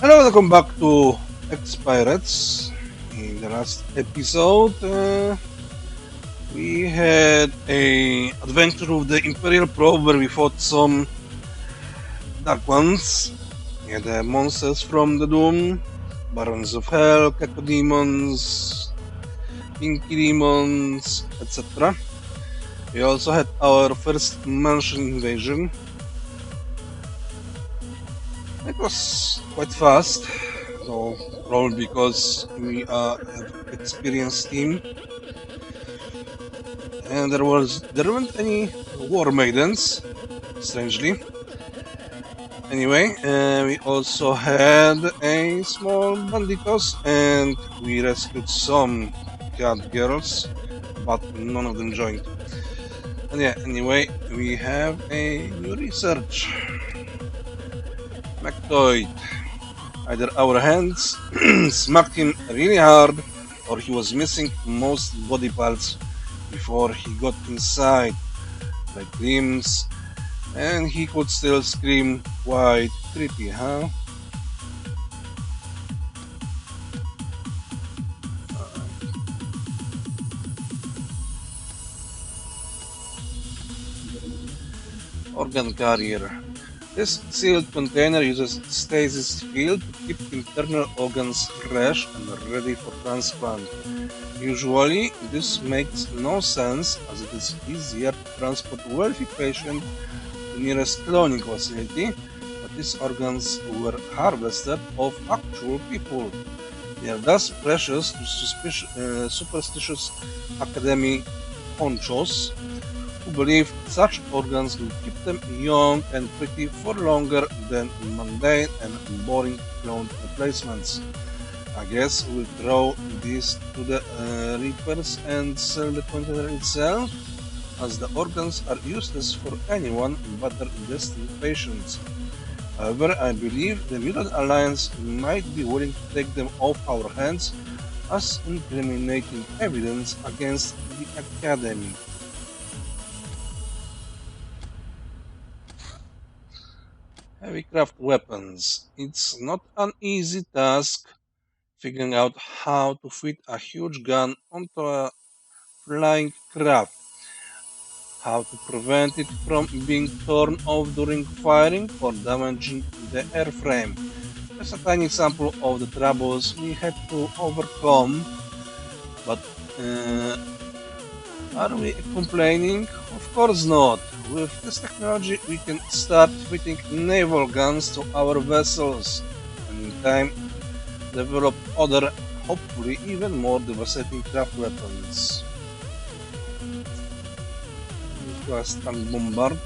Hello, welcome back to X-Piratez. In the last episode, we had a adventure with the Imperial probe where we fought some dark ones. We had monsters from the Doom, Barons of Hell, Cacodemons, Pinky Demons, etc. We also had our first mansion invasion. It was quite fast, though probably because we have experienced team. And there weren't any war maidens, strangely. Anyway, we also had a small banditos, and we rescued some cat girls, but none of them joined. And yeah, anyway, we have a new research. Mactoid. Either our hands smacked him really hard, or he was missing most body parts before he got inside, like limbs, and he could still scream. Quite creepy, huh? Organ carrier. This sealed container uses stasis field to keep internal organs fresh and ready for transplant. Usually, this makes no sense as it is easier to transport wealthy patient to the nearest cloning facility, but these organs were harvested of actual people. They are thus precious to superstitious academy honchos who believe such organs will keep them young and pretty for longer than mundane and boring clone replacements. I guess we'll throw these to the reapers and sell the container itself, as the organs are useless for anyone but their destined patients. However, I believe the Mutant Alliance might be willing to take them off our hands as incriminating evidence against the Academy. Heavycraft weapons. It's not an easy task figuring out how to fit a huge gun onto a flying craft, how to prevent it from being torn off during firing or damaging the airframe. Just a tiny sample of the troubles we had to overcome, but uh, are we complaining? Of course not. With this technology, we can start fitting naval guns to our vessels, and in time, develop other, hopefully even more devastating craft weapons. Plus tank bombard.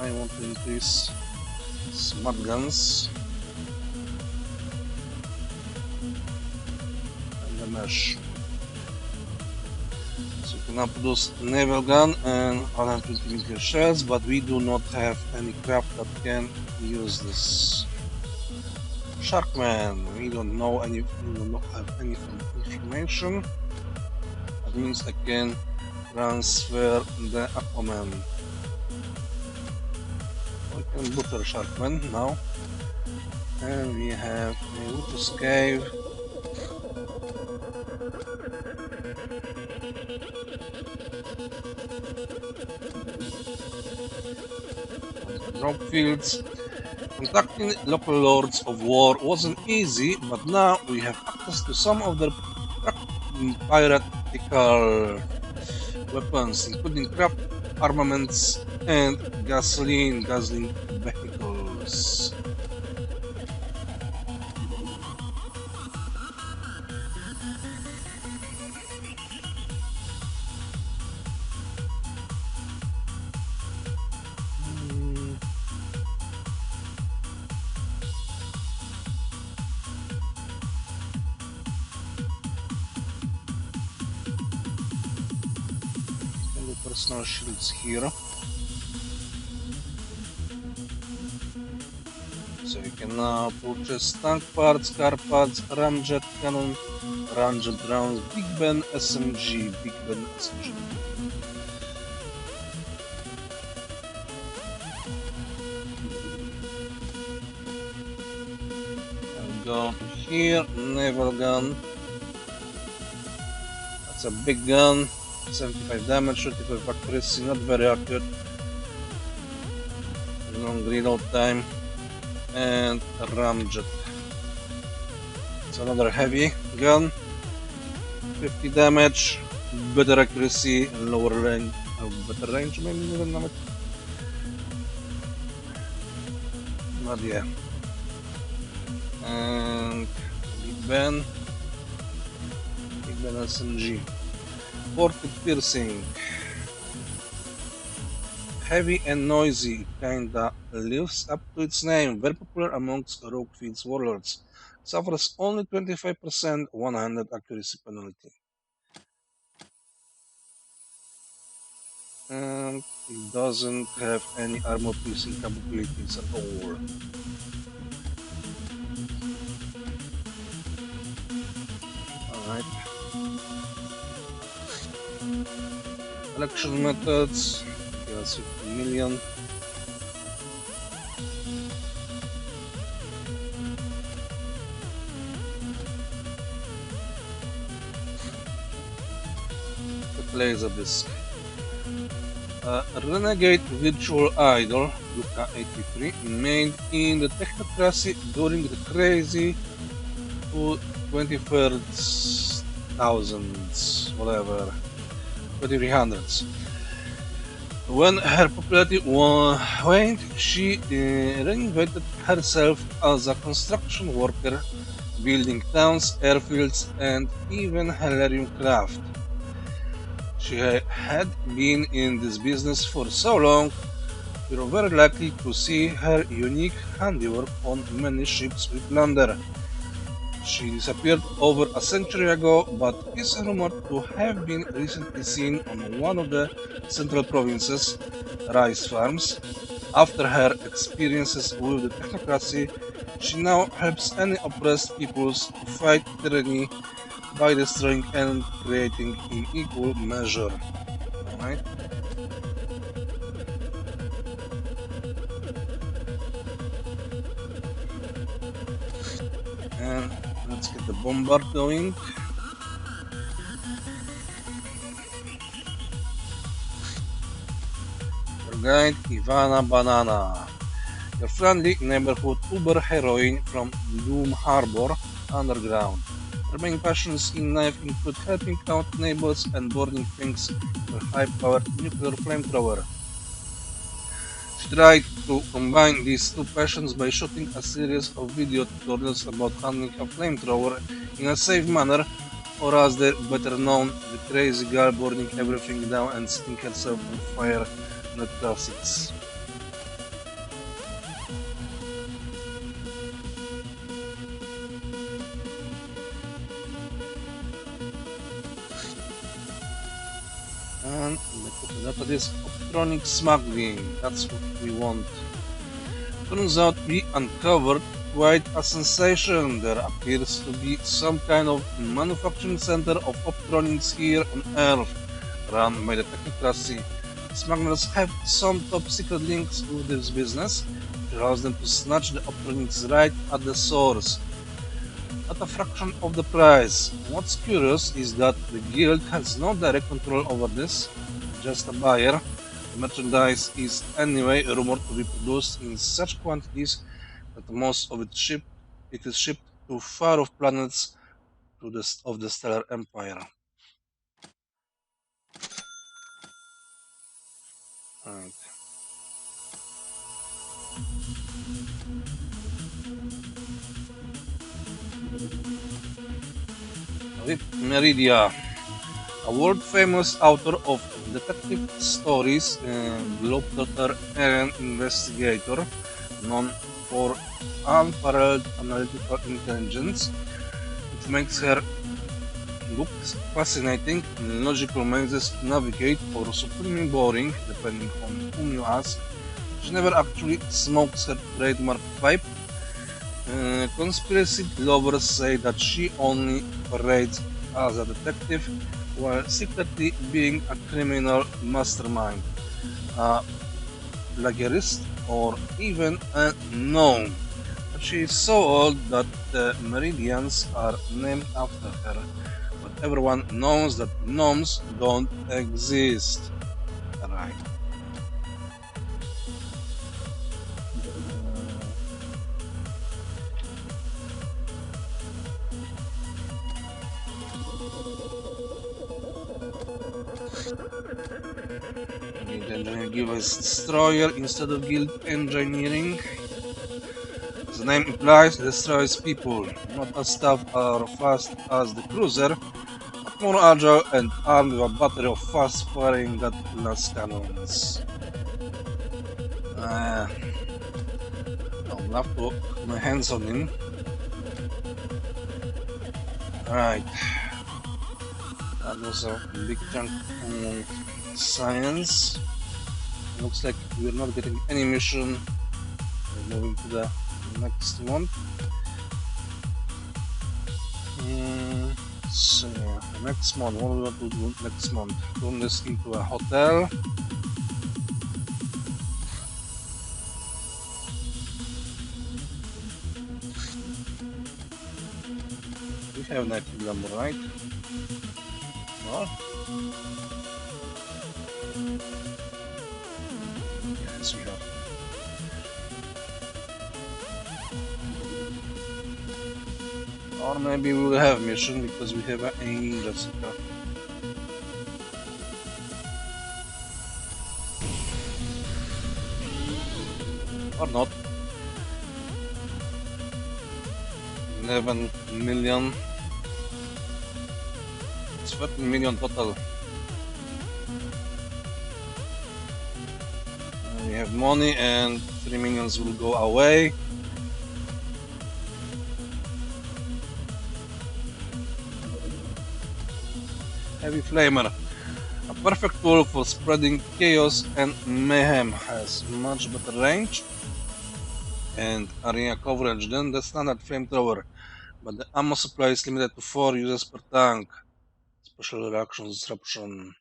I want to increase smart guns and the mesh. So we can now produce naval gun and 120 meter shells, but we do not have any craft that can use this. Sharkman, we don't know any, we do not have any information. That means I can transfer the Aquaman. We can butter Sharkman now. And we have a Lotus Cave. Drop fields. Contacting local lords of war wasn't easy, but now we have access to some of their piratical weapons, including craft armaments and guzzling vehicles. Hmm, can do personal shields here. So you can now purchase tank parts, car parts, ramjet cannon, ramjet rounds, Big Ben SMG, Big Ben SMG. go here, naval gun. That's a big gun, 75 damage, 35 accuracy, not very accurate. Long reload time, and a ramjet. It's another heavy gun, 50 damage, better accuracy, lower range, better range maybe even nawet. But yeah. And Big Ben SMG. Ported piercing. Heavy and noisy, kinda lives up to its name, very popular amongst rogue fields warlords. Suffers only 25% 100 accuracy penalty. And it doesn't have any armor piercing capabilities at all. Alright. Election methods. Kills 50 million. Laser disc. Renegade Virtual Idol Luka 83 made in the Technocracy during the crazy 23rd thousands, whatever, 2300s. When her popularity waned, she reinvented herself as a construction worker, building towns, airfields, and even Hellerium craft. She had been in this business for so long, we were very likely to see her unique handiwork on many ships we plunder. She disappeared over a century ago, but is rumored to have been recently seen on one of the central province's rice farms. After her experiences with the technocracy, she now helps any oppressed peoples to fight tyranny by destroying and creating in equal measure. Alright. And let's get the bombard going. Your guide, Ivana Banana. Your friendly neighborhood uber heroine from Doom Harbor underground. Her main passions in life include helping out neighbors and burning things with a high-powered nuclear flamethrower. She tried to combine these two passions by shooting a series of video tutorials about handling a flamethrower in a safe manner, or as they're better known, the crazy girl burning everything down and setting herself on fire in the classics. And that is optronic smuggling, that's what we want. Turns out we uncovered quite a sensation. There appears to be some kind of manufacturing center of optronics here on Earth, run by the Technocracy. Smugglers have some top secret links with this business, which allows them to snatch the optronics right at the source, at a fraction of the price. What's curious is that the guild has no direct control over this, just a buyer. The merchandise is anyway rumored to be produced in such quantities that most of it is shipped to far-off planets of the Stellar Empire. Right. With Meridia, a world-famous author of detective stories, globetrotter and investigator, known for unparalleled analytical intelligence, which makes her books fascinating and logical mazes to navigate, or supremely boring, depending on whom you ask. She never actually smokes her trademark pipe. Conspiracy lovers say that she only operates as a detective while secretly being a criminal mastermind, a plagiarist, or even a gnome. She is so old that the meridians are named after her, but everyone knows that gnomes don't exist. Right. Guild engineer give us destroyer instead of guild engineering. As the name implies, it destroys people, not as tough or fast as the cruiser, but more agile and armed with a battery of fast-firing glass cannons. I would love to put my hands on him. Right, that was a big chunk of science. Looks like we're not getting any mission. We're moving to the next one. So yeah, next month, what do we want to do next month? Turn this into a hotel. We have night glamour, right? No? Yes, we have. Or maybe we will have mission because we have a Jessica. Or not. 11 million. It's 13 million total. We have money and 3 millions will go away. Heavy Flamer. A perfect tool for spreading chaos and mayhem, has much better range and area coverage than the standard flamethrower, but the ammo supply is limited to 4 uses per tank. Special reaction disruption.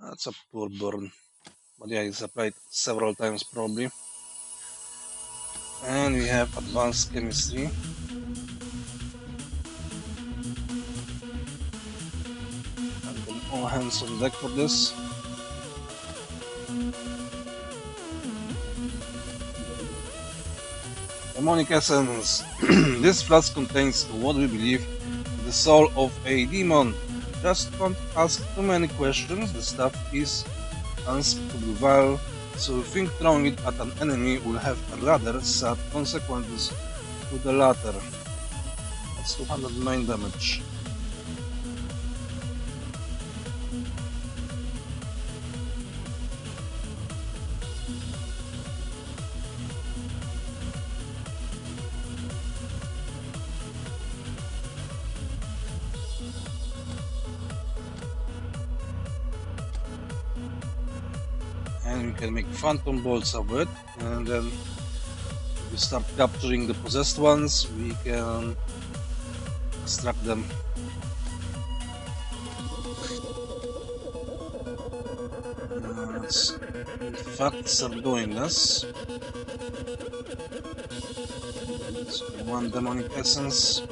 That's a poor burn, but yeah, it's applied several times probably. And we have advanced chemistry. All hands on deck for this. Demonic essence. This flask contains what we believe is the soul of a demon. Just don't ask too many questions, the stuff is unspeakably vile, so we think throwing it at an enemy will have rather sad consequences to the latter. That's 200 main damage. And we can make phantom bolts of it, and then if we start capturing the possessed ones, we can extract them. Let's in fact start doing this. So 1 demonic essence.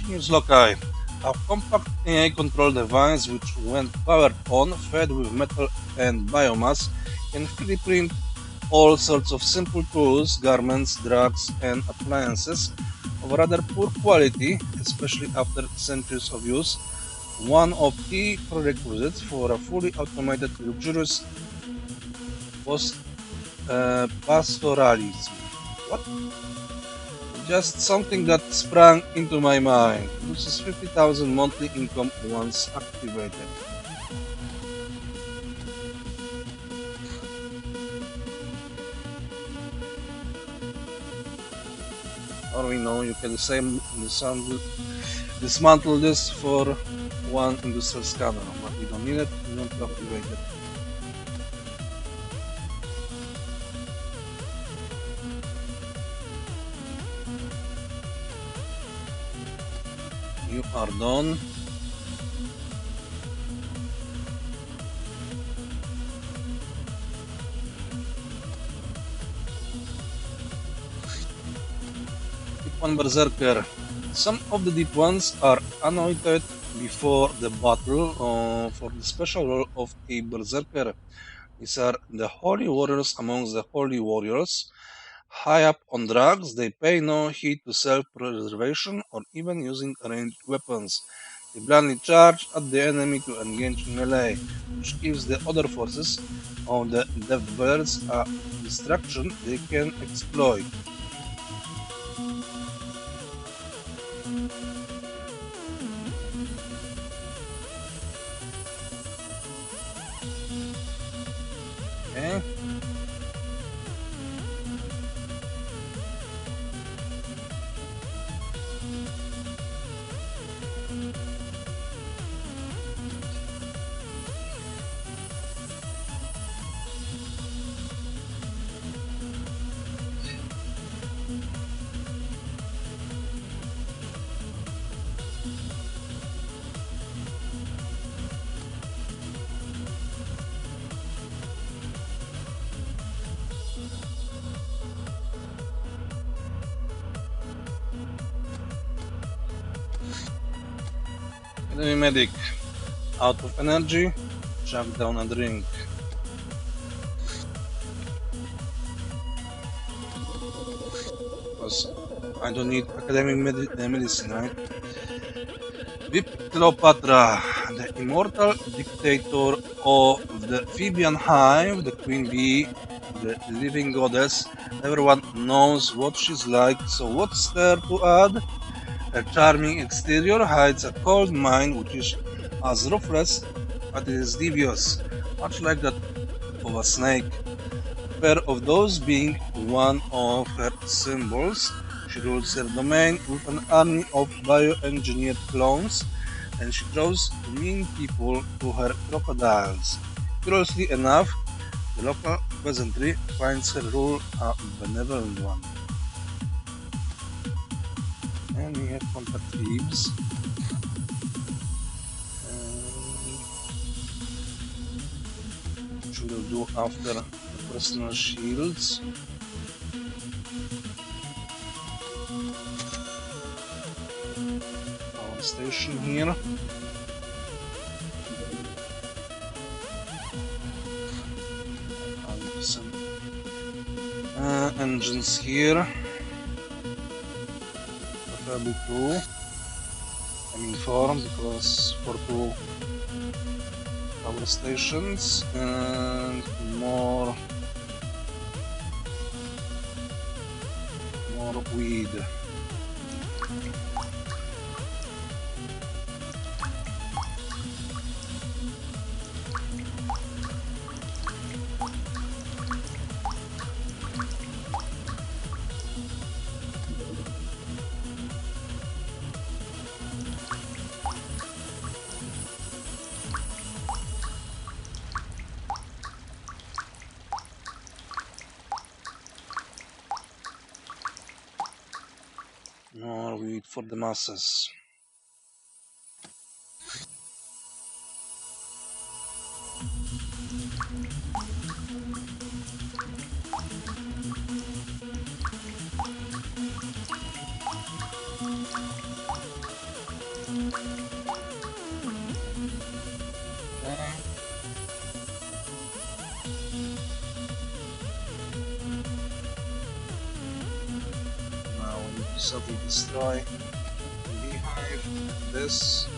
Genius Loci, a compact AI control device which, when powered on, fed with metal and biomass, can 3D print all sorts of simple tools, garments, drugs, and appliances of rather poor quality, especially after centuries of use. One of the prerequisites for a fully automated, luxurious pastoralism. What? Just something that sprang into my mind. This is 50,000 monthly income once activated. Or we know you can dismantle this for one industrial scanner, but we don't need it, we want to activate it. You are done. Deep one berserker. Some of the deep ones are anointed before the battle for the special role of a berserker. These are the holy warriors amongst the holy warriors. High up on drugs, they pay no heed to self-preservation or even using ranged weapons. They blindly charge at the enemy to engage in melee, which gives the other forces of the Death Birds a distraction they can exploit. Okay? Enemy medic. Out of energy, chuck down a drink. Because I don't need academic medicine, right? Whip Cleopatra, the immortal dictator of the Phoebian Hive, the queen bee, the living goddess. Everyone knows what she's like, so what's there to add? Her charming exterior hides a cold mind which is as ruthless as it is devious, much like that of a snake. A pair of those being one of her symbols. She rules her domain with an army of bioengineered clones, and she draws mean people to her crocodiles. Curiously enough, the local peasantry finds her rule a benevolent one. And we have contact thieves. Which we'll do after the personal shields. Power station here. Some engines here. Preferably two. I mean four, because for two power stations and more weed. More weed for the masses. Now we need to suddenly destroy the beehive. This.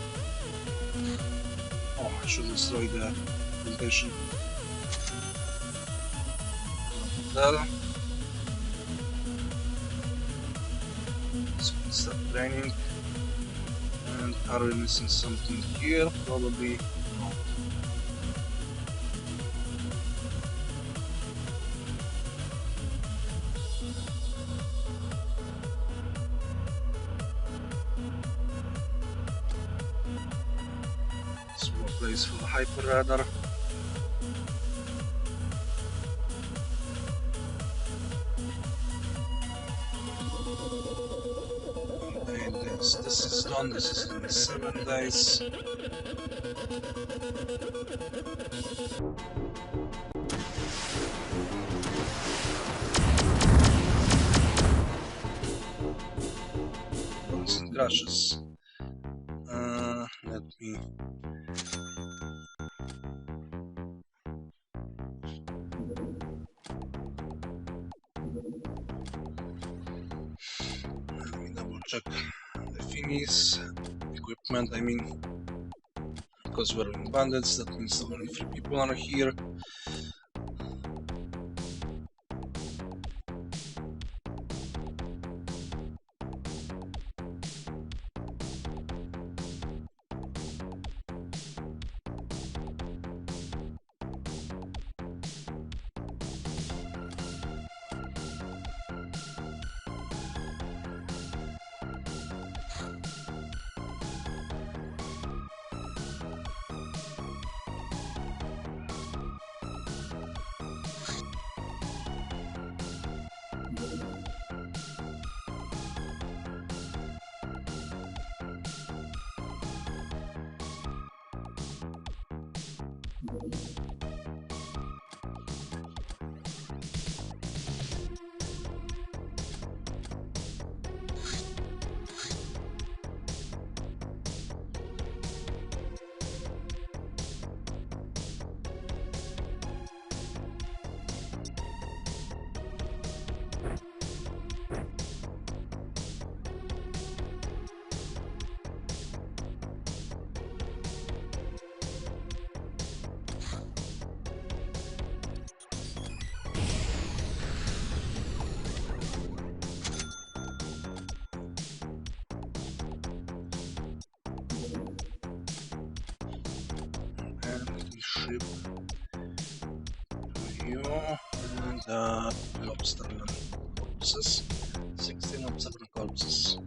Oh, I should destroy the plantation. There. So we can start training. And are we missing something here? Probably not. place for the hyper radar. This is done. This is in 7 days. Once it crashes, let me. Double check the thingies, equipment. I mean, because we're in bandits, that means only 3 people are here. Ship to you and lobsterman corpses. 16 lobsterman corpses.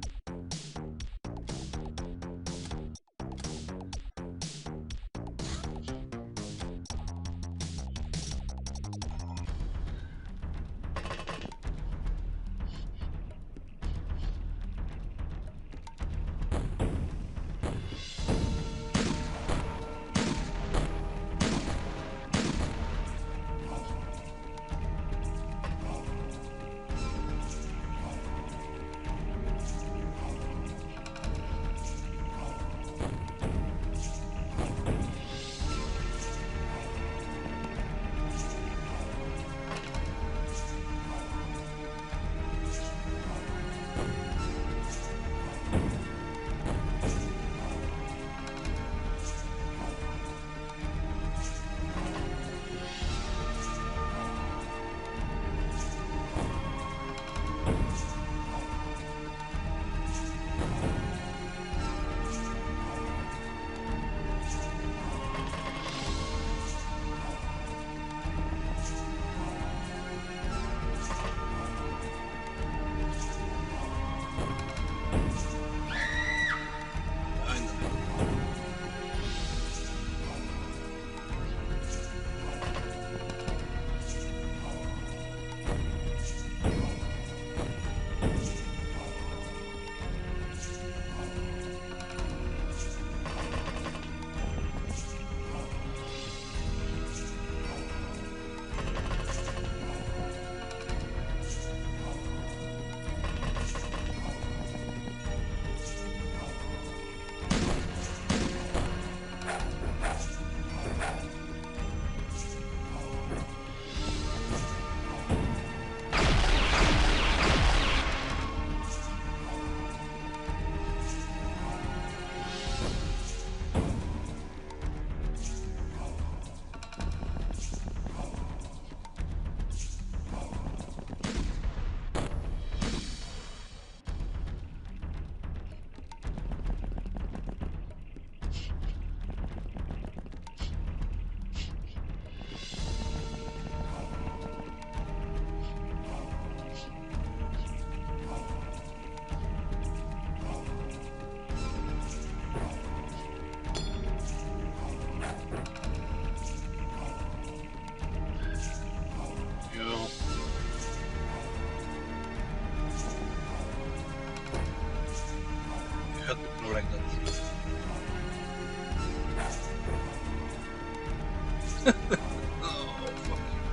Oh, fuck you.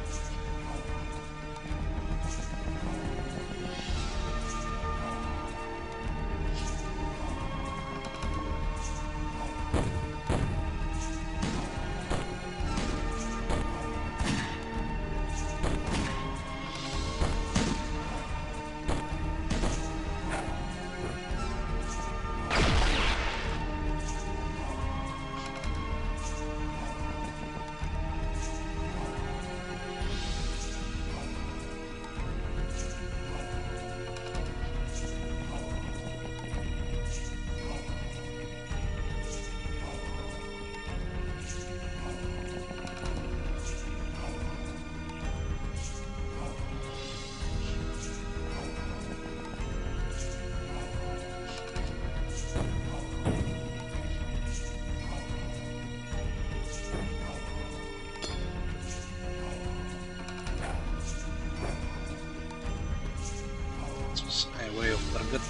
Way of target.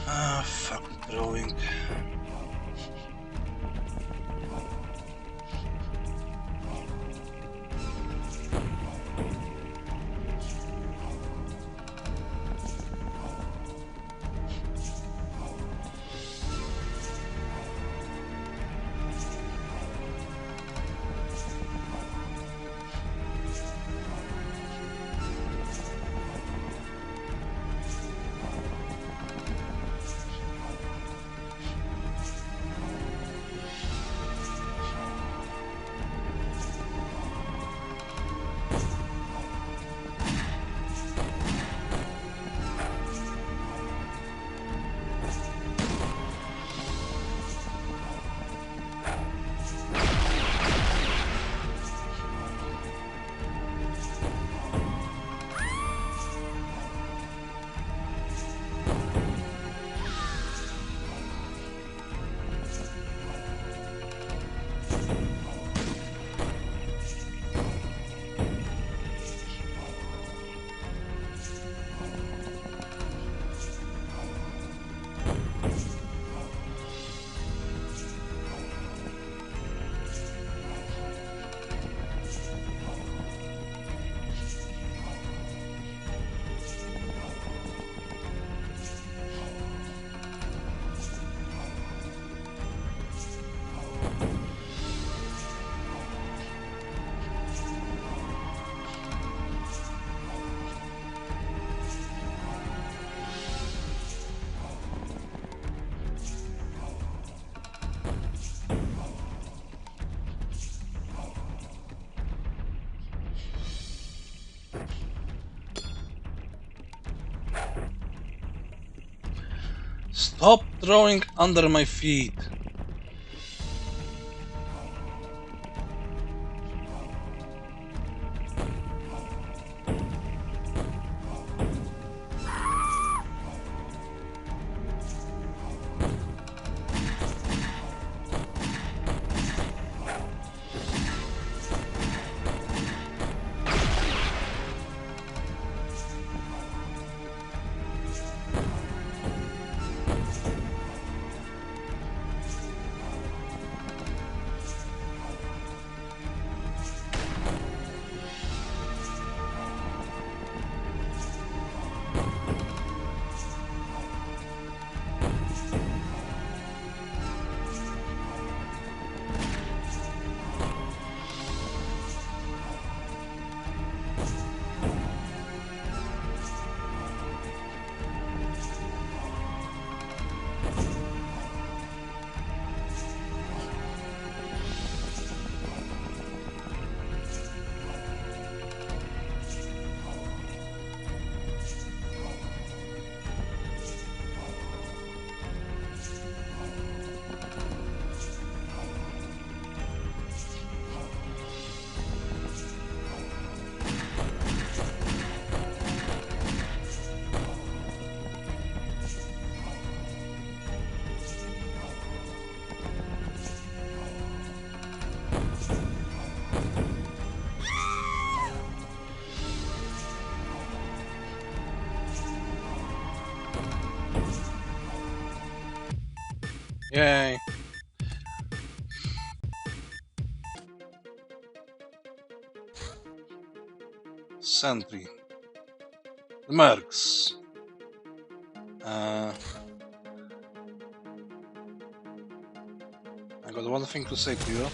Ah, fuck throwing. Stop throwing under my feet. Yay! Sentry. The mercs. I got one thing to say to you.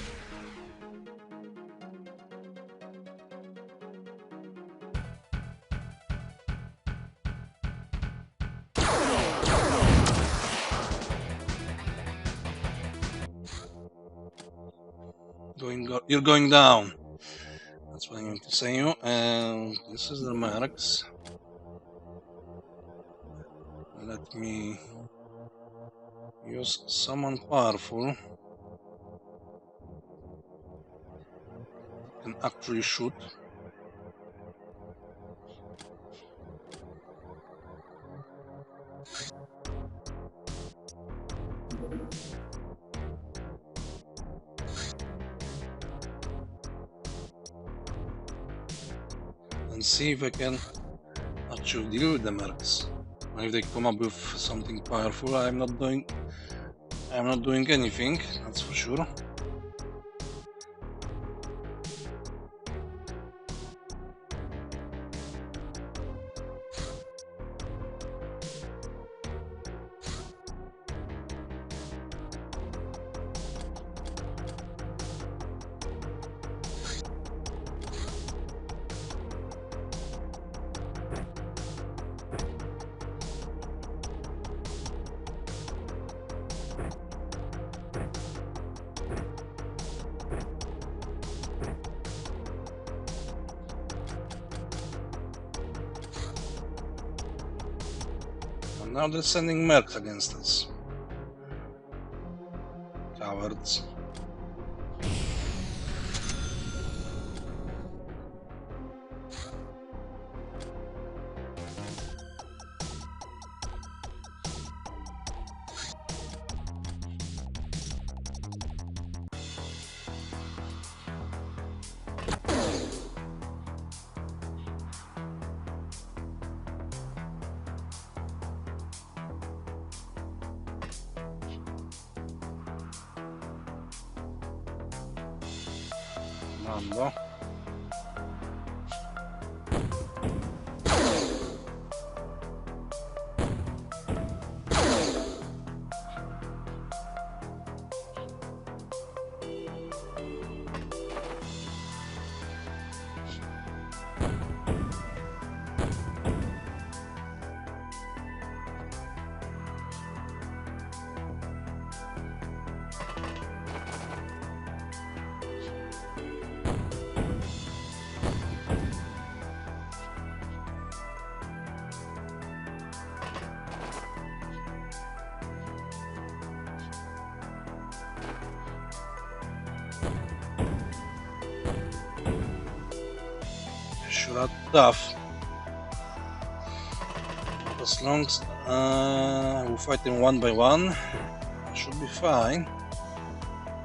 You're going down. That's what I need to say you. And this is the mercs. Let me use someone powerful. Can actually shoot. And see if I can actually deal with the mercs. And if they come up with something powerful, I'm not doing anything, that's for sure. Now they're sending mercs against us. Cowards. Mando. Sure are tough. As long as we're fighting one by one, should be fine.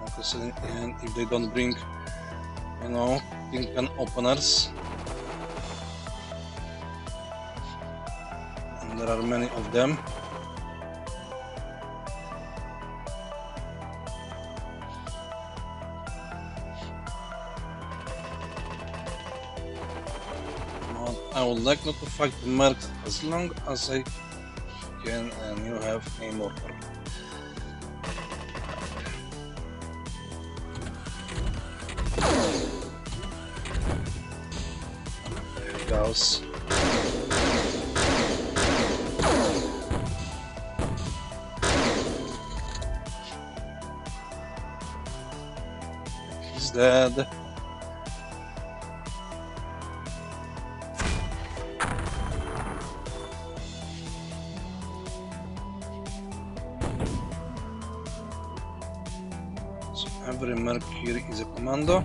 Because and if they don't bring, you know, tin can openers, and there are many of them. I would like not to fight the mercs as long as I can, and you have a mortar. There he goes. He's dead. Every merc here is a commando.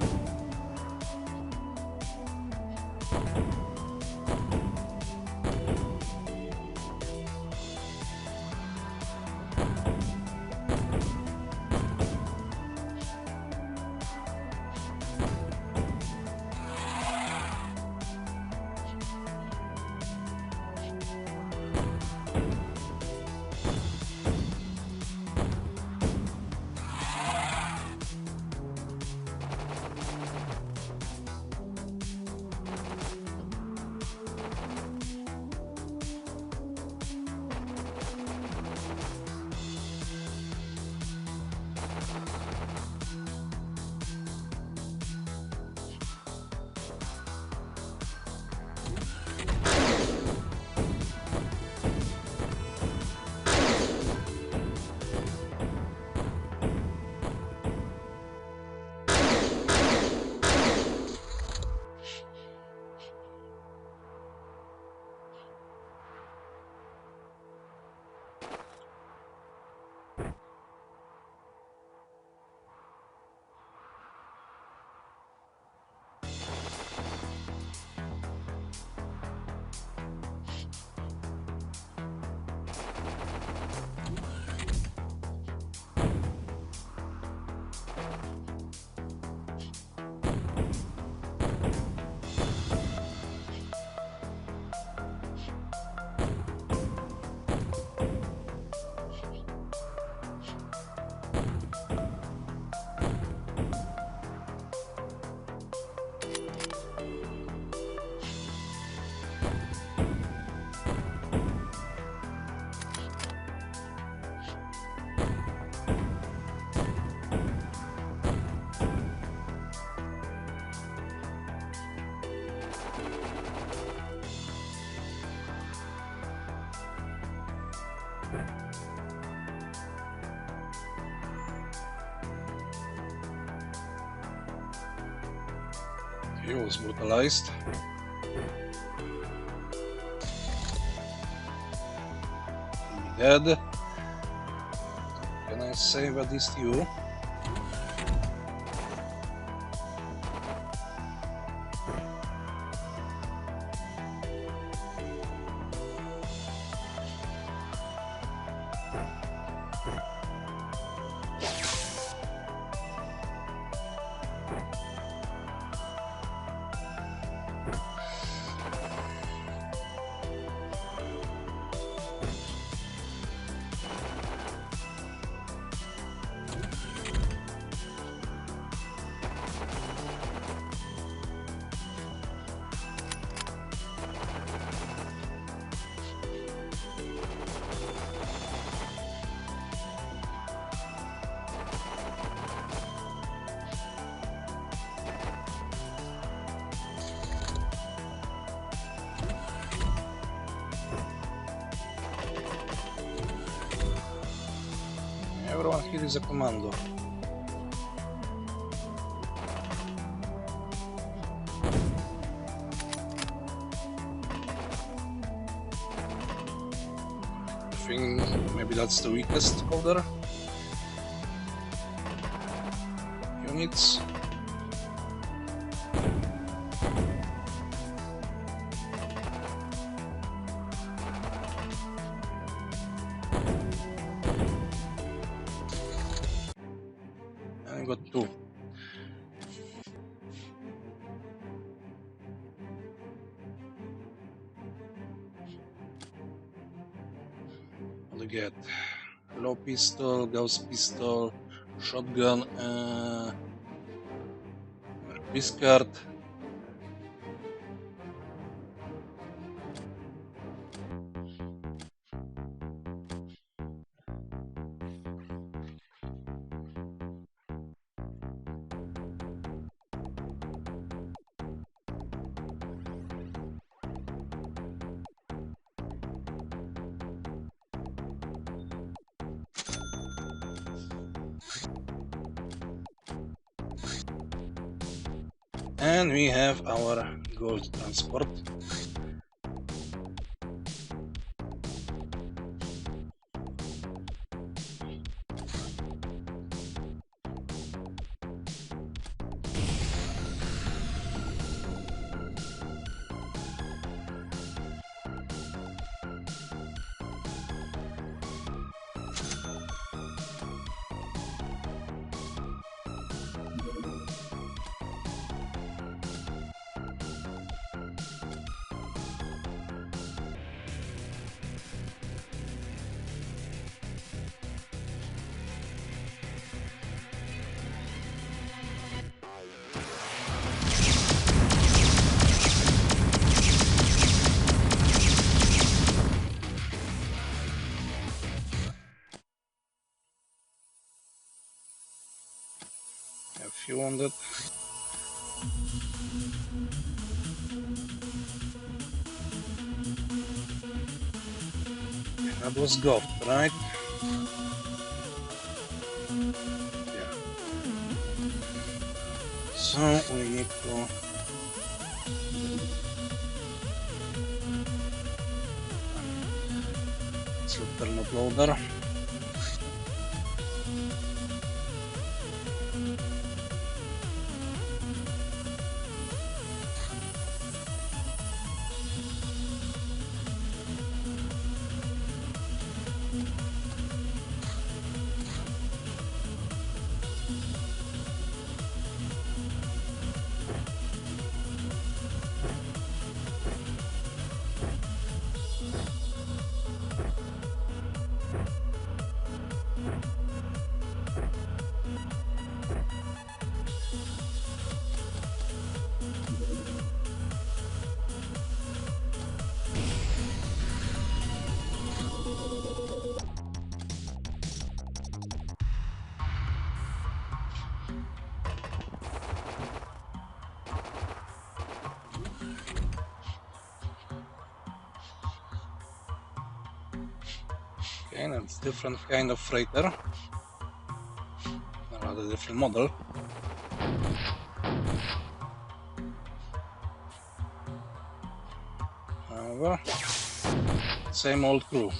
He was brutalized. Dead. Can I save at least you? Everyone here is a commando. I think maybe that's the weakest of their units. I got two. What do you get? Low pistol, gauss pistol, shotgun, discard. And we have our gold transport. A few wounded. That was Goth, right? Yeah. So we need to thermal loader. Okay, that's different kind of freighter. Rather different model. Well, same old crew.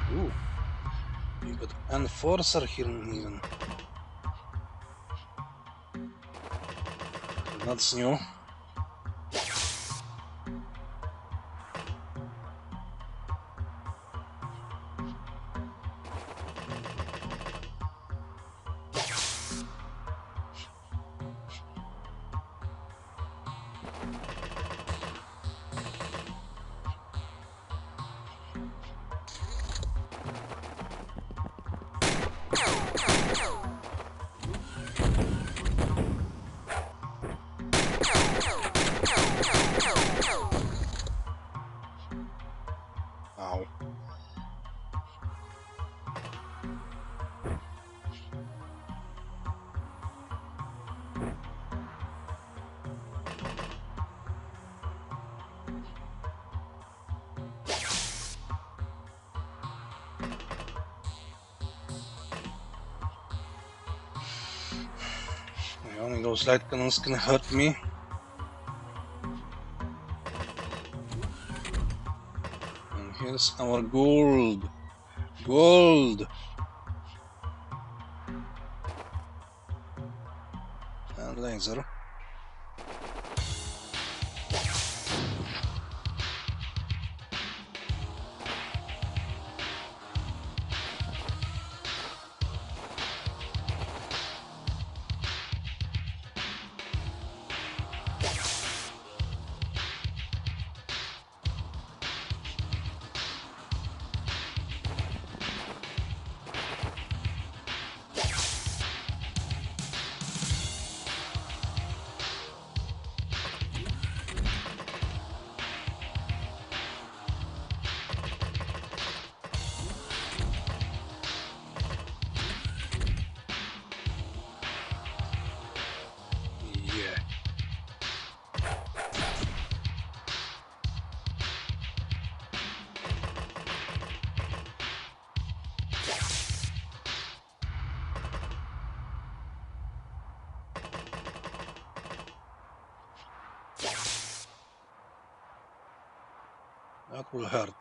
Ooh, you got Enforcer here even. That's new. Ow. Only those light cannons can hurt me. And here's our gold. Gold! And laser. That will hurt.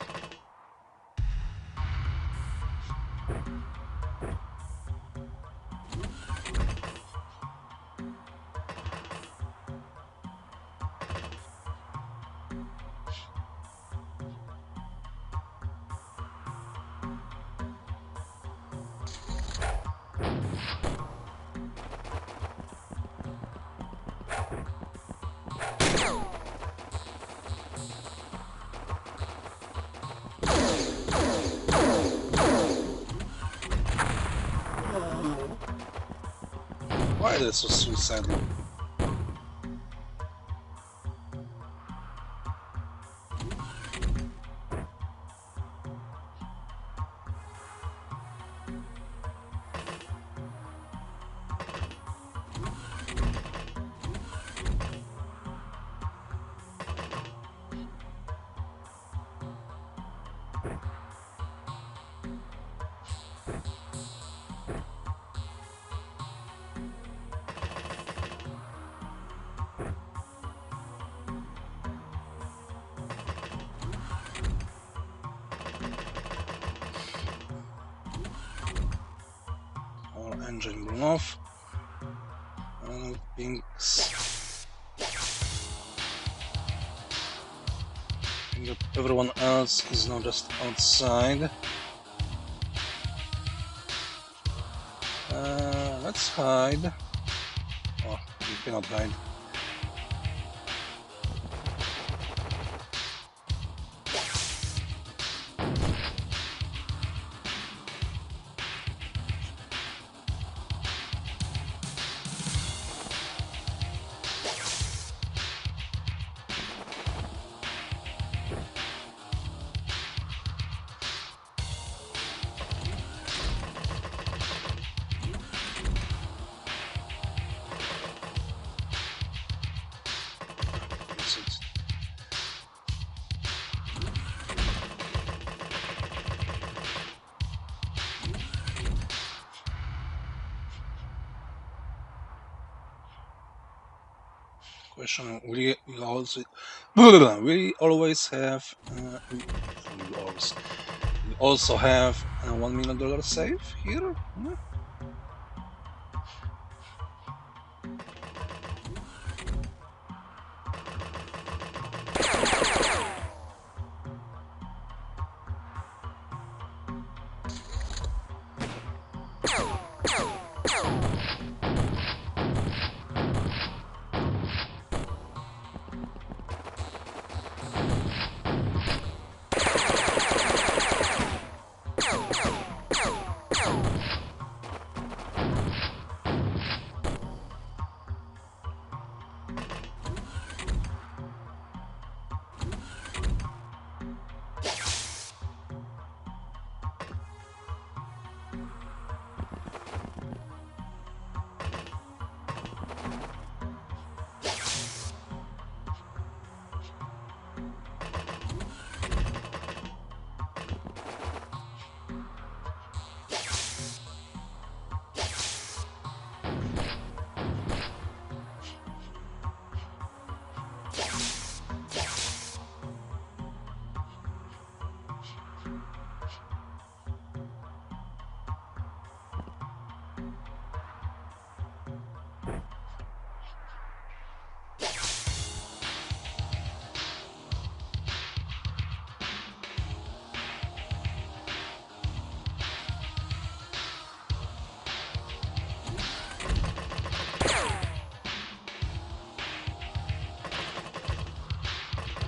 Why they're so suicidal? Engine blown off. Pinks. I think that everyone else is now just outside. Let's hide. Oh, you cannot hide. Question: will you always have? We also have a $1 million safe here.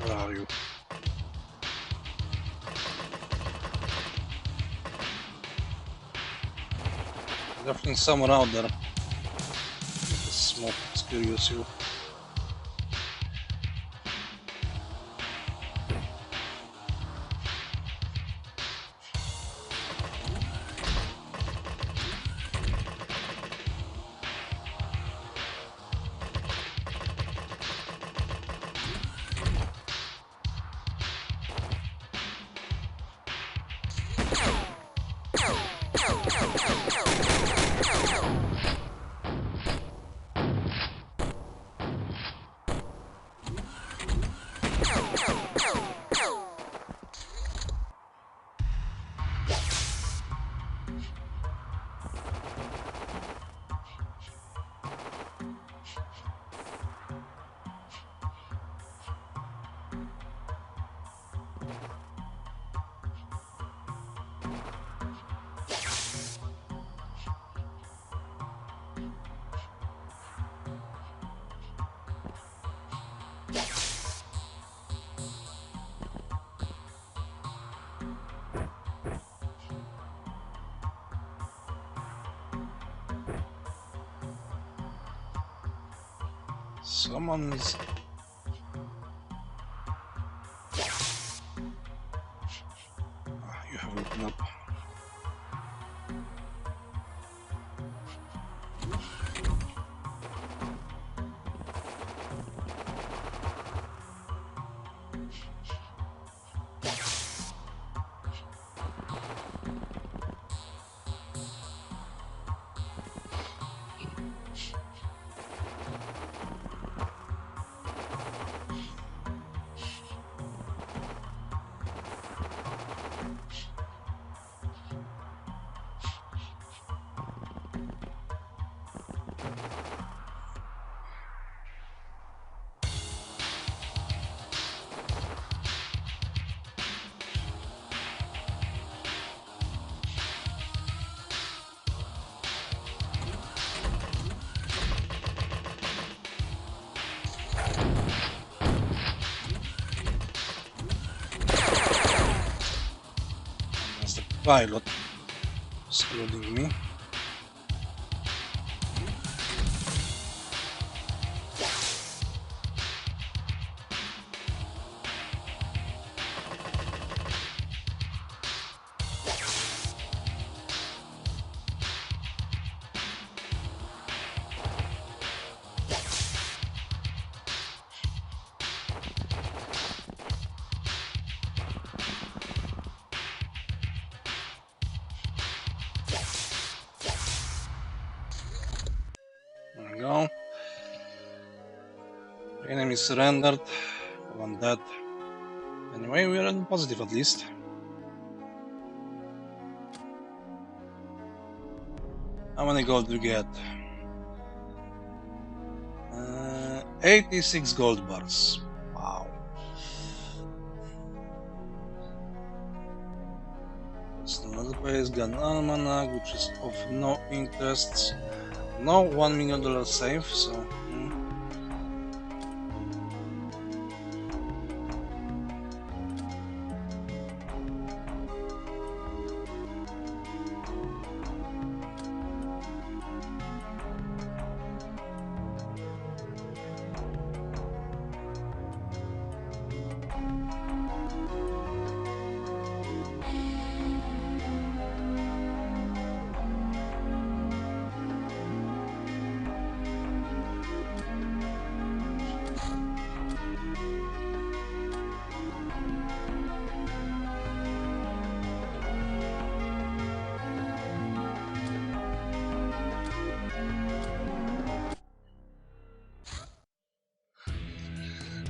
Where are you? Definitely someone out there. The smoke scares you. Someone is... you have opened up. Pilot excluding me. There we go. The enemy surrendered. One dead. Anyway, we are in positive at least. How many gold do we get? 86 gold bars. Wow. It's another place, gun almanac, which is of no interest. No $1 million safe, so.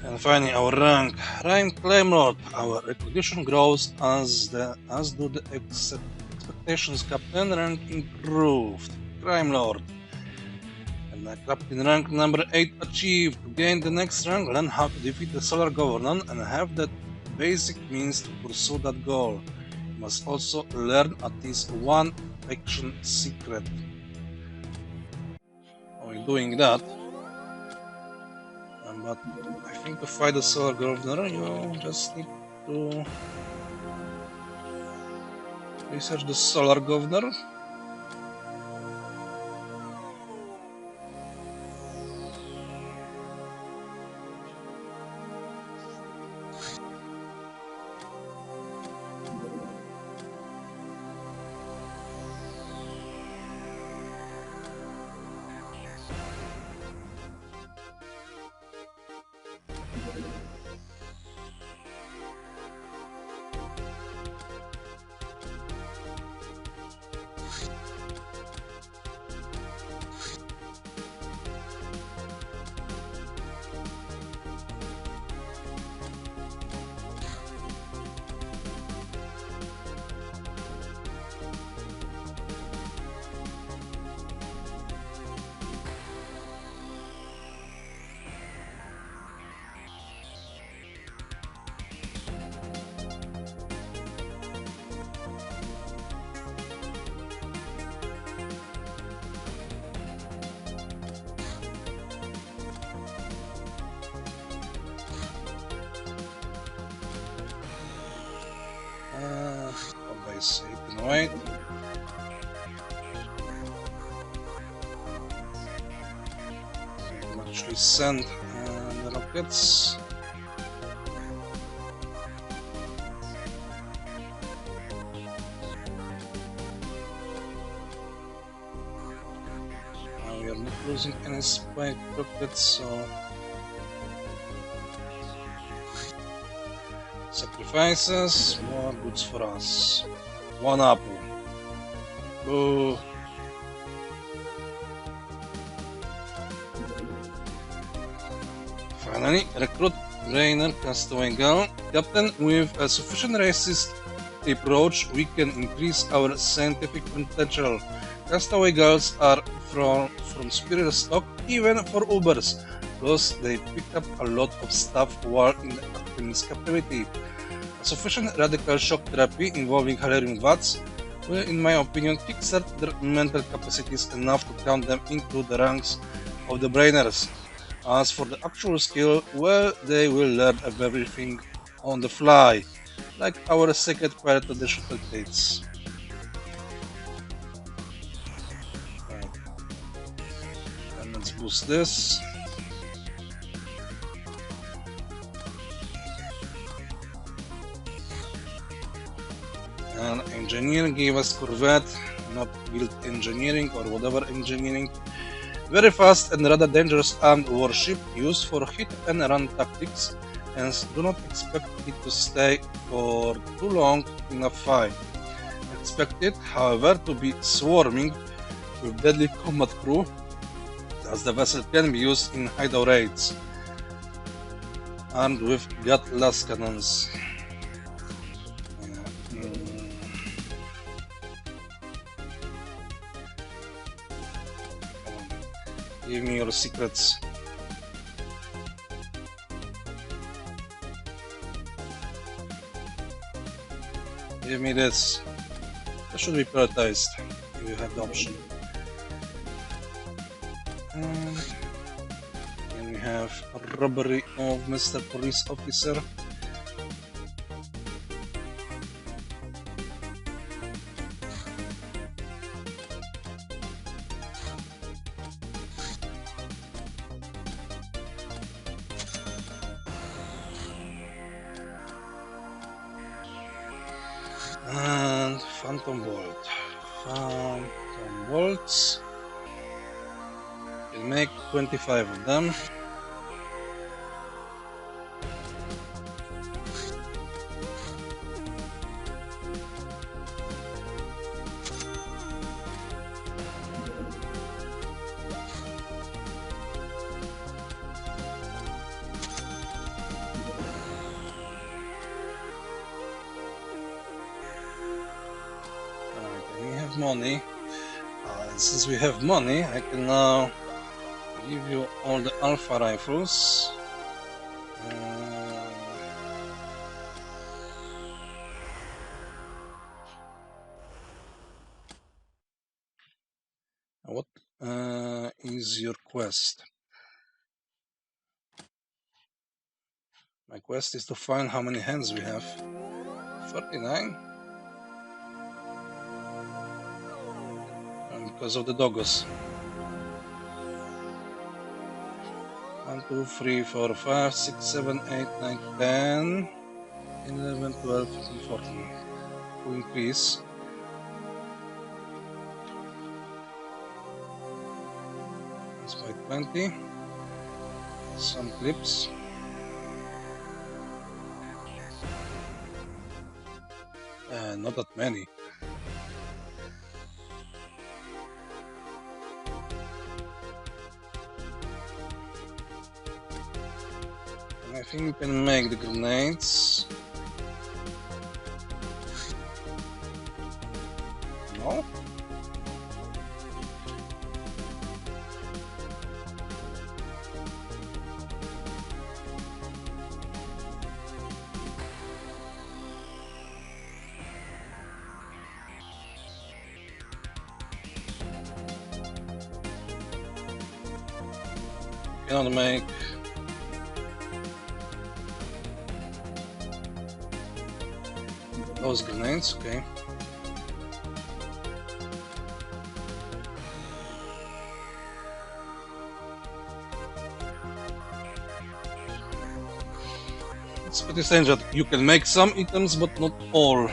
And finally, our rank. Rank Claim Lord. Our recognition grows as do the expectations. Captain rank improved. Crime Lord. And the Captain rank number 8 achieved. To gain the next rank, learn how to defeat the Solar Governor and have the basic means to pursue that goal. You must also learn at least one action secret. While doing that, but I think to fight the Solar Governor, you just need to research the Solar Governor. Base 808. actually send the rockets. Now we are not losing any spike rockets, so sacrifices, more goods for us. 1 apple. Oh. Finally, recruit Rainer Castaway Girl. Captain, with a sufficient racist approach, we can increase our scientific potential. Castaway girls are from superior stock, even for Ubers, because they pick up a lot of stuff while in Actinis captivity. A sufficient radical shock therapy involving Halerium VATS will, in my opinion, kickstart their mental capacities enough to count them into the ranks of the brainers. As for the actual skill, well, they will learn everything on the fly, like our second pirate of the shuttle takes. Right. And let's boost this. And engineer gave us corvette, not guild engineering or whatever engineering. Very fast and rather dangerous armed warship used for hit and run tactics, hence do not expect it to stay for too long in a fight. Expect it, however, to be swarming with deadly combat crew, as the vessel can be used in hideout raids, armed with gutless cannons. Give me your secrets. Give me this. That should be prioritized if you have the option. And then we have a robbery of Mr. Police Officer. And Phantom Bolt. Phantom Bolts. We'll make 25 of them. Money. Since we have money, I can now give you all the alpha rifles. What is your quest? My quest is to find how many hands we have. 39? Because of the doggos. 1, 2, 3, 4, 5, 6, 7, 8, 9, 10, 11, 12, 13, 14. To increase. It's by 20. Some clips. Not that many. I think we can make the grenades. No? Cannot make those grenades, okay. It's pretty strange that you can make some items, but not all.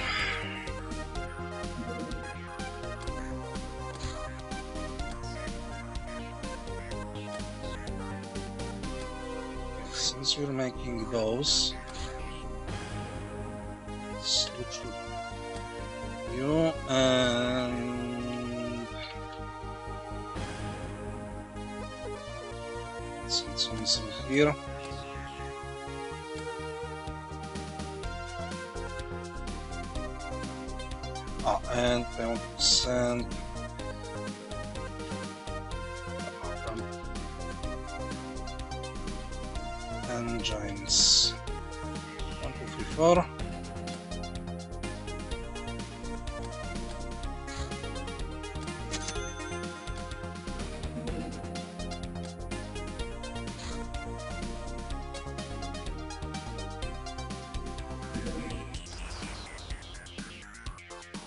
Since we're making those, let's switch to you and let's get some here. And I want to send engines 1, 2, 3, 4.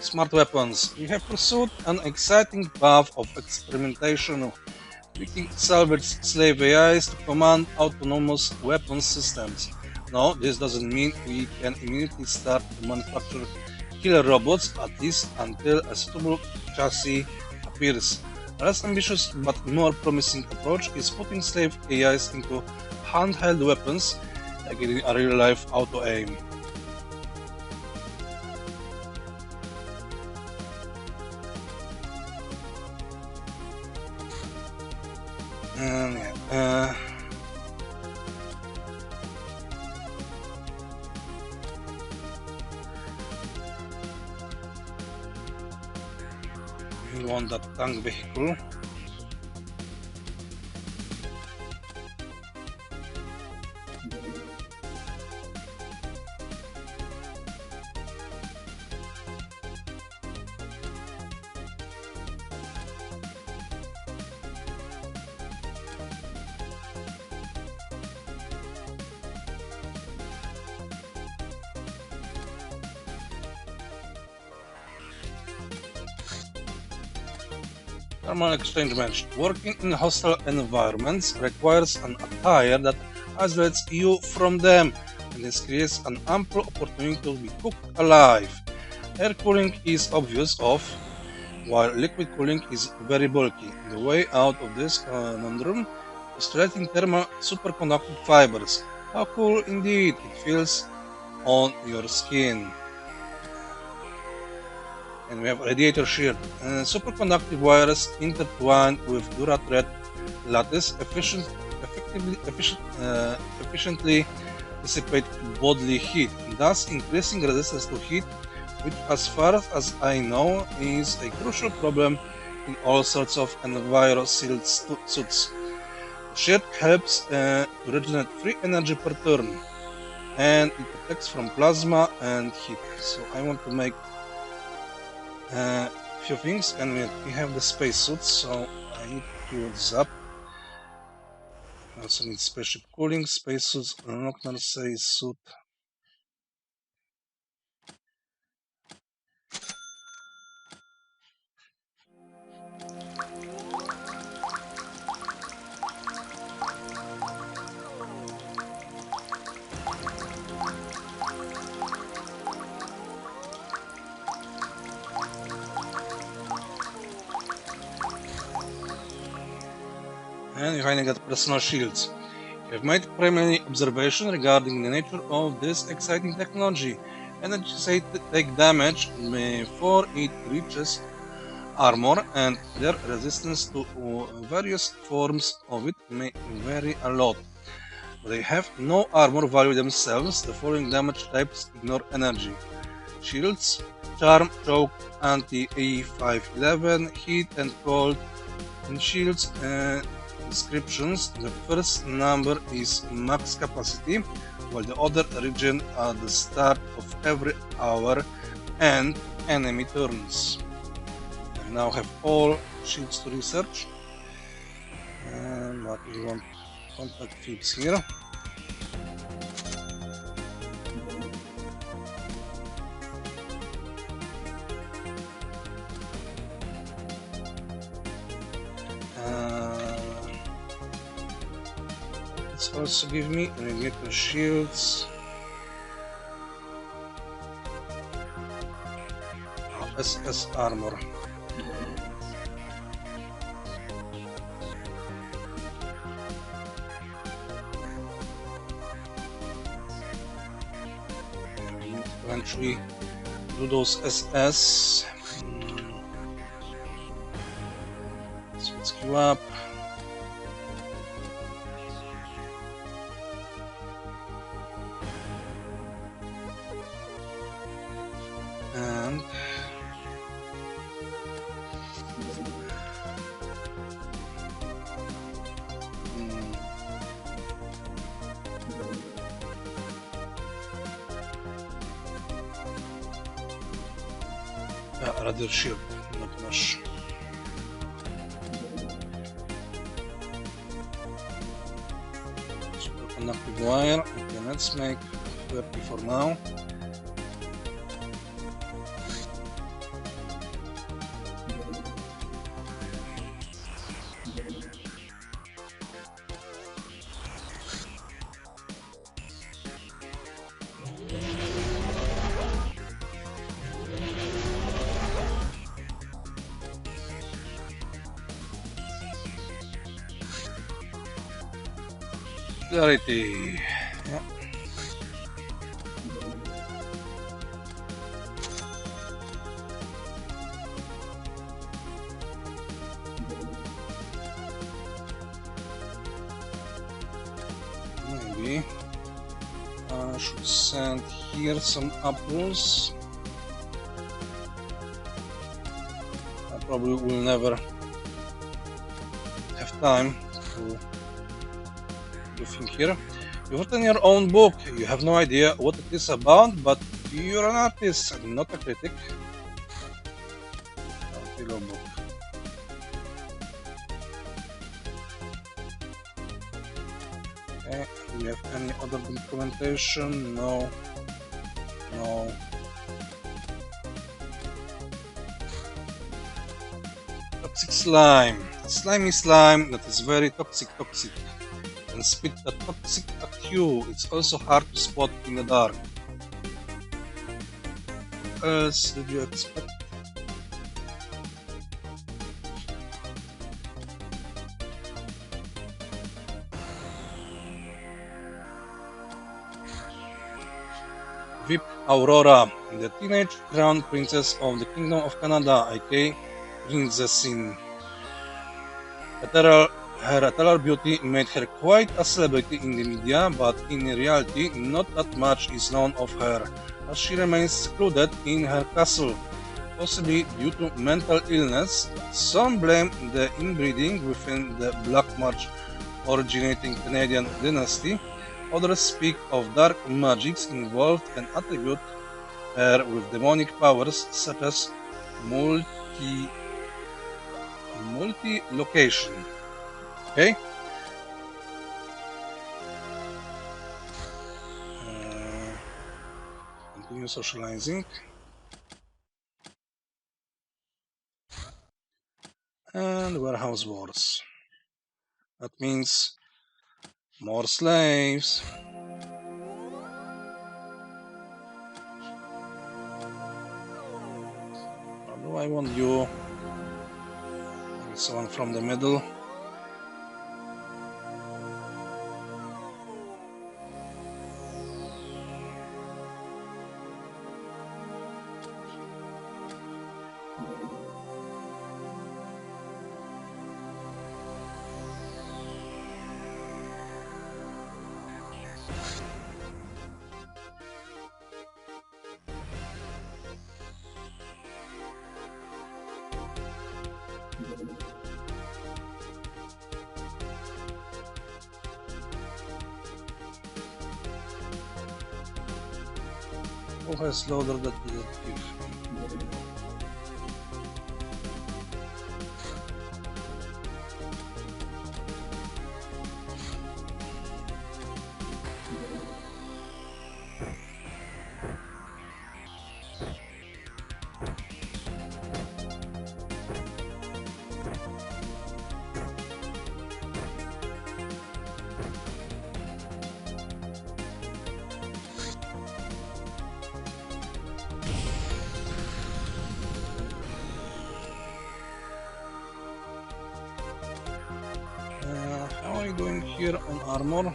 Smart weapons. We have pursued an exciting path of experimentation, tweaking salvaged slave AIs to command autonomous weapons systems. No, this doesn't mean we can immediately start to manufacture killer robots, at least until a suitable chassis appears. A less ambitious but more promising approach is putting slave AIs into handheld weapons, like in a real-life auto-aim. We want that tank vehicle. Thermal exchange match. Working in hostile environments requires an attire that isolates you from them, and this creates an ample opportunity to be cooked alive. Air cooling is obvious of, while liquid cooling is very bulky. The way out of this conundrum is creating thermal superconducting fibers. How cool indeed it feels on your skin. And we have radiator shield. Superconductive wires intertwined with dura-thread lattice efficiently dissipate bodily heat, thus increasing resistance to heat, which, as far as I know, is a crucial problem in all sorts of enviro-sealed suits. The shield helps to regenerate free energy per turn, and it protects from plasma and heat. So I want to make a few things, and we have the spacesuits, so I need to fill this up. I also need spaceship cooling, spacesuits, Lochner says suit. And we finally got personal shields. We have made primary observation regarding the nature of this exciting technology. Energy cells take damage before it reaches armor, and their resistance to various forms of it may vary a lot. They have no armor value themselves. The following damage types ignore energy: shields, charm, choke, anti-E511, heat and cold. In shields descriptions, the first number is max capacity, while the other region at the start of every hour and enemy turns. I now have all shields to research, but we want contact fields here. Let's also give me radiator shields. SS armor. Eventually do those SS. Let's queue up. And rather shield, not much. Super conductive wire. Okay, let's make 30 for now. Clarity. Yeah. Maybe I should send here some apples. I probably will never have time to do things here. You've written your own book. You have no idea what it is about, but you're an artist and not a critic. Pillow book. Okay, do we have any other documentation? No. No. Toxic slime. Slimy slime that is very toxic. And spit a toxic at you. It's also hard to spot in the dark. What else did you expect? VIP Aurora, the teenage crown princess of the Kingdom of Canada, aka Princesin. Her ethereal beauty made her quite a celebrity in the media, but in reality not that much is known of her, as she remains secluded in her castle, possibly due to mental illness. Some blame the inbreeding within the Black March originating Canadian dynasty. Others speak of dark magics involved and attribute her with demonic powers such as multi-location. Okay. Continue socializing. And warehouse wars. That means more slaves. What do I want you? Someone from the middle. Who has loaded that detective? are we doing here on armor?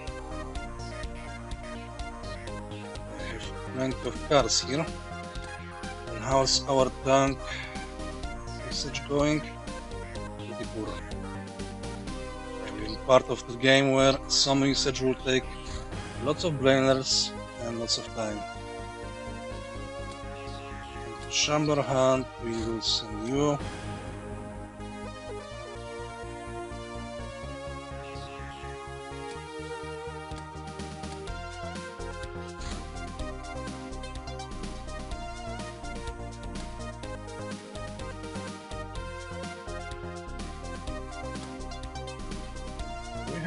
I have plenty of cars here. And how's our tank usage going? Pretty poor. We're in part of the game where some usage will take lots of brainers and lots of time. And to Chamber Hunt we will send you. We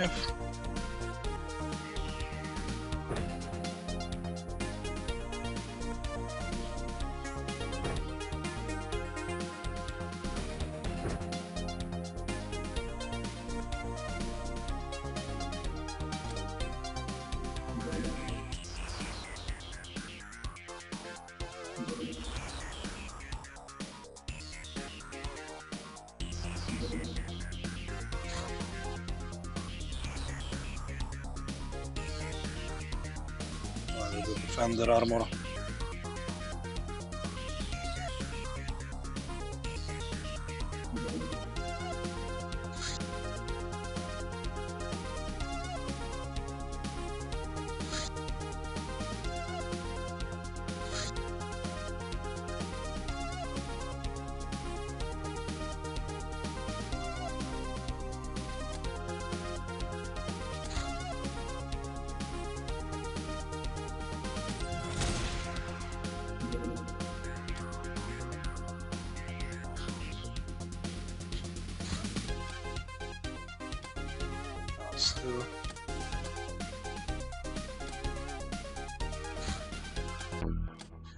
have the defender armor. Still.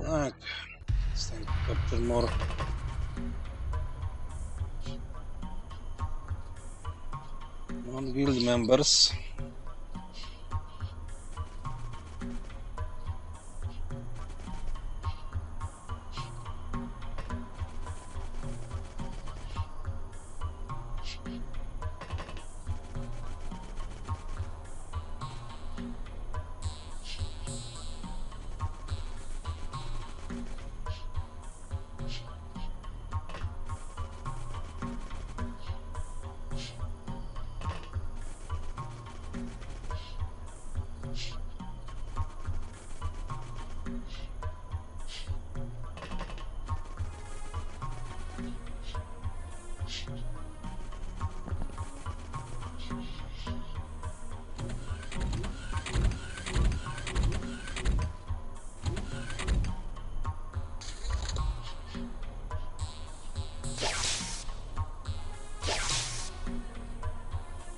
Alright, it's time to capture more. Non-guild members.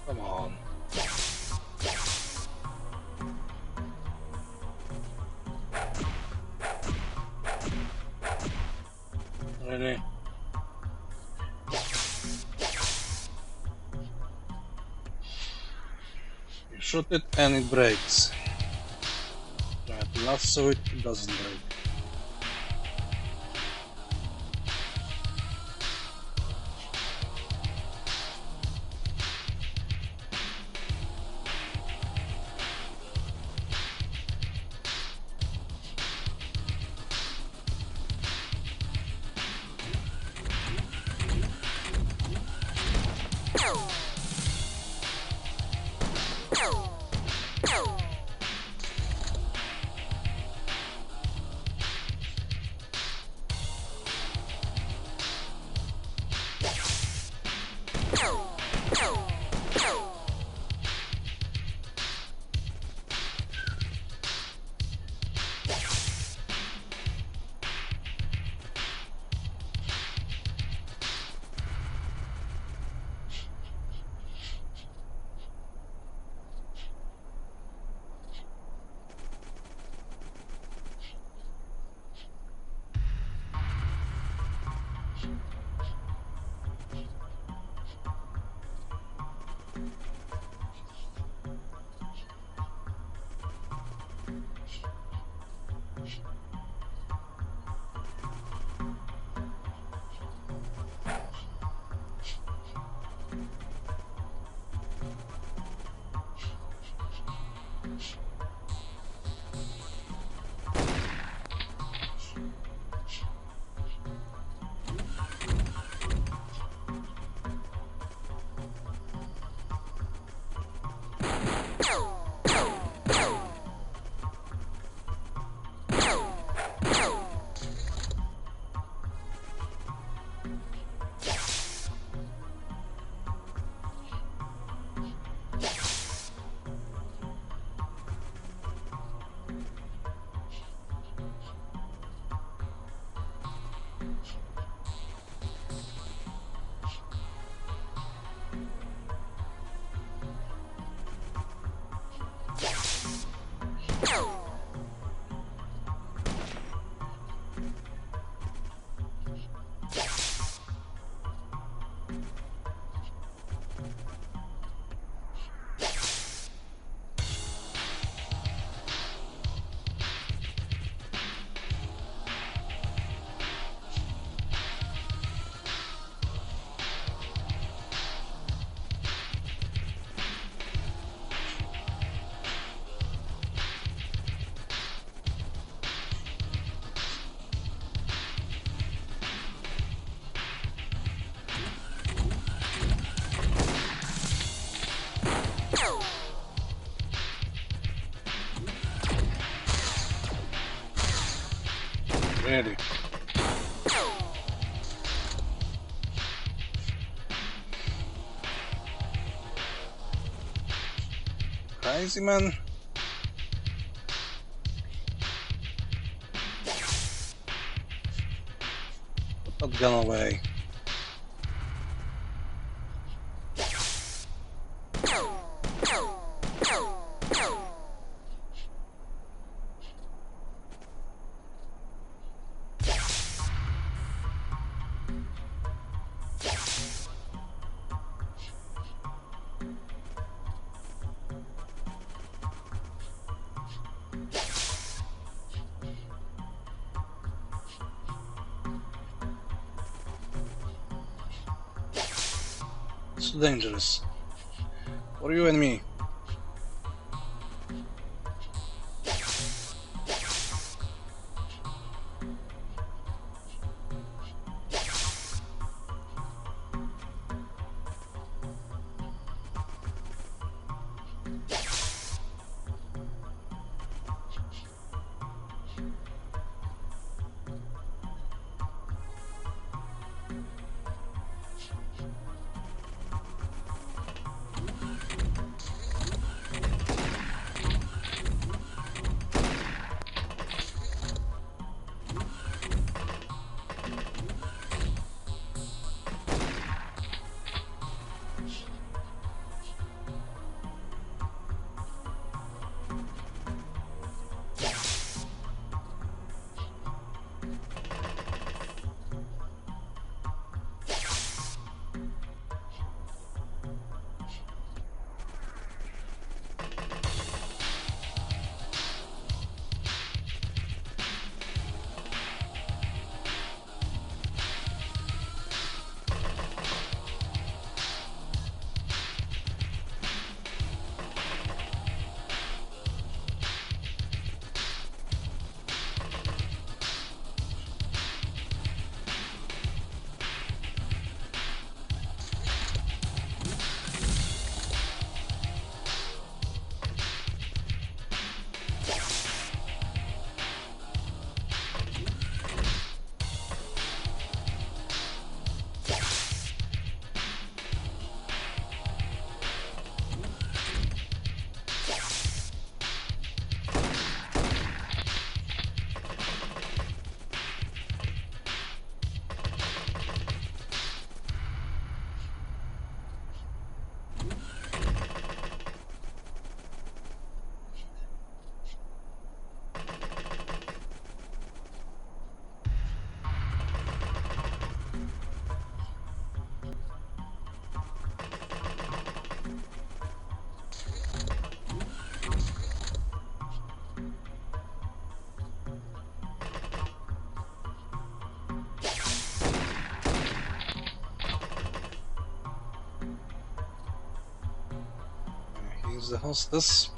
Come on. Really? You shoot it and it breaks. Try to lasso it, it doesn't break. Really? Crazy man? Put that gun away. It's too dangerous. For you and me. He's the hostess.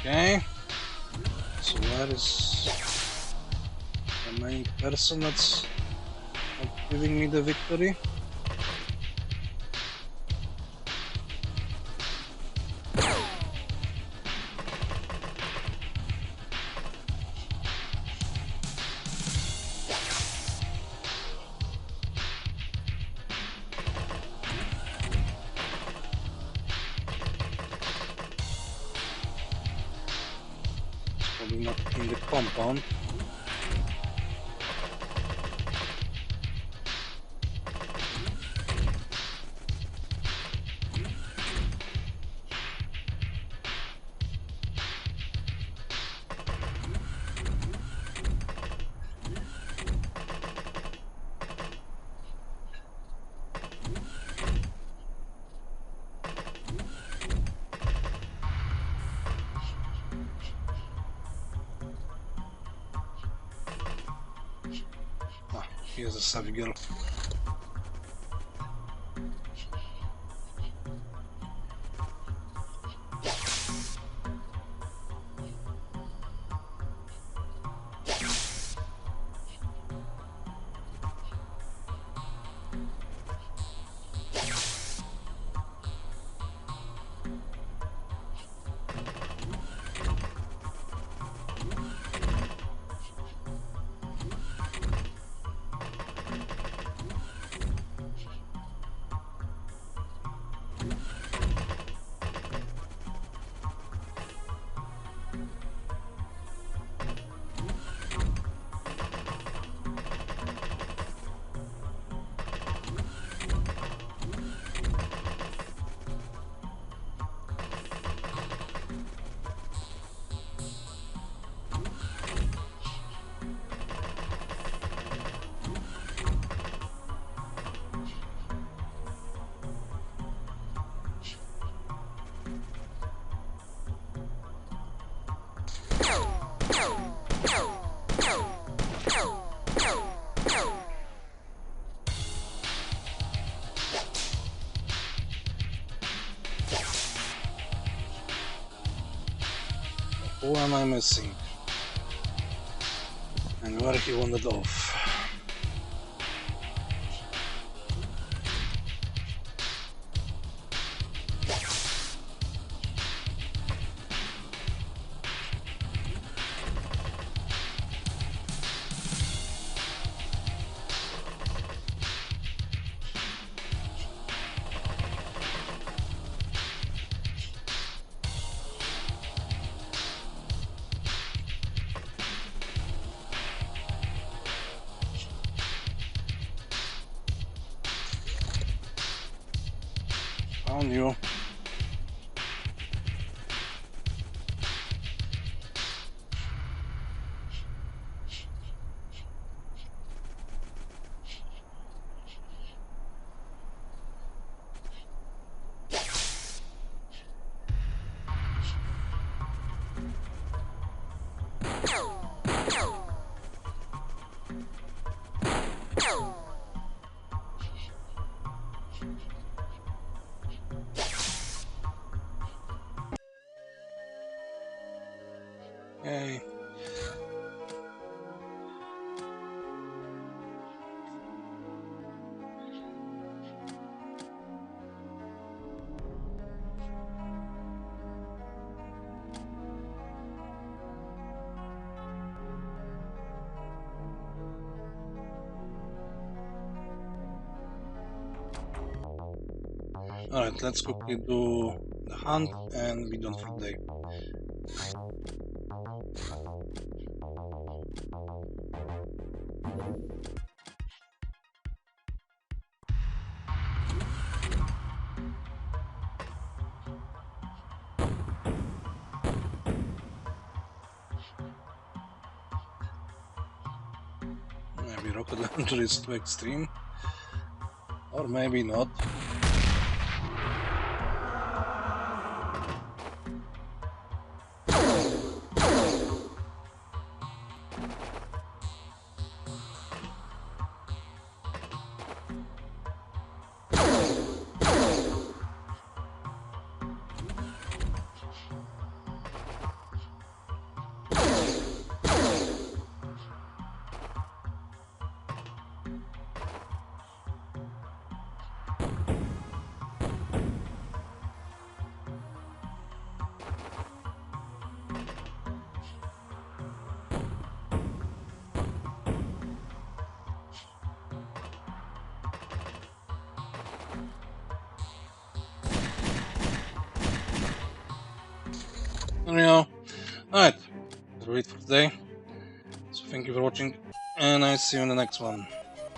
Okay, so where is the main person that's not giving me the victory? Probably not in the compound. Here's a savvy girl. Who am I missing? And where he wandered off? Found you. Alright, let's quickly do the hunt and be done for the day. Maybe rocket launcher is too extreme. Or maybe not. Anyhow, alright, that's it for today. So thank you for watching, and I see you in the next one.